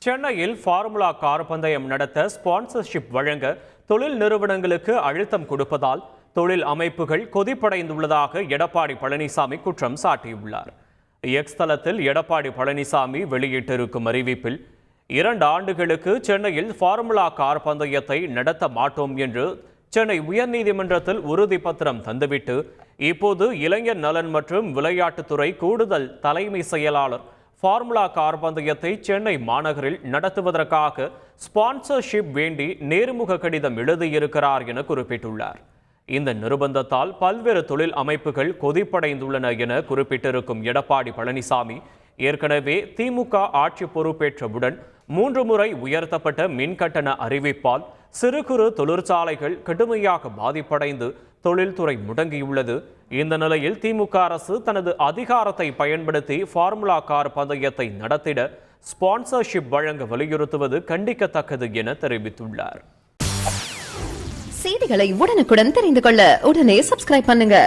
சென்னையில் formula car பந்தயம் நடத்த ஸ்பான்சர்ஷிப் வழங்க தொழில் நிறுவனங்களுக்கு அழுத்தம் கொடுப்பதால் தொழில் அமைப்புகள் கொதிப்படைந்துள்ளதாக எடப்பாடி பழனிசாமி குற்றம் சாட்டியுள்ளார். எக்ஸ் தளத்தில் எடப்பாடி பழனிசாமி வெளியிட்டிருக்கும் அறிவிப்பில் 2 ஆண்டுகளுக்கு சென்னையில் ஃபார்முலா கார் பந்தயத்தை நடத்த மாட்டோம் என்று சென்னை உயர்நீதிமன்றத்தில் உறுதி பத்திரம் தந்துவிட்டு இப்போது இளைஞர் நலன் மற்றும் விளையாட்டுத்துறை கூடுதல் தலைமை செயலாளர் ஃபார்முலா கார் பந்தயத்தை சென்னை மாநகரில் நடத்துவதற்காக ஸ்பான்சர்ஷிப் வேண்டி நேர்முக கடிதம் எழுதியிருக்கிறார் என குறிப்பிட்டுள்ளார். இந்த நிர்பந்தத்தால் பல்வேறு தொழில் அமைப்புகள் கொதிப்படைந்துள்ளன என குறிப்பிட்டிருக்கும் எடப்பாடி பழனிசாமி ஏற்கனவே திமுக ஆட்சி பொறுப்பேற்றவுடன் 3 முறை உயர்த்தப்பட்ட மின்கட்டண அறிவிப்பால் சிறு குறு தொழிற்சாலைகள் கடுமையாக பாதிப்படைந்து தொழில்துறை முடங்கியுள்ளது. இந்த நிலையில் திமுக அரசு தனது அதிகாரத்தை பயன்படுத்தி ஃபார்முலா கார் பந்தயத்தை நடத்திட ஸ்பான்சர்ஷிப் வழங்க வலியுறுத்துவது கண்டிக்கத்தக்கது என தெரிவித்துள்ளார். செய்திகளை உடனுக்குடன் தெரிந்து கொள்ள உடனே சப்ஸ்கிரைப் பண்ணுங்க.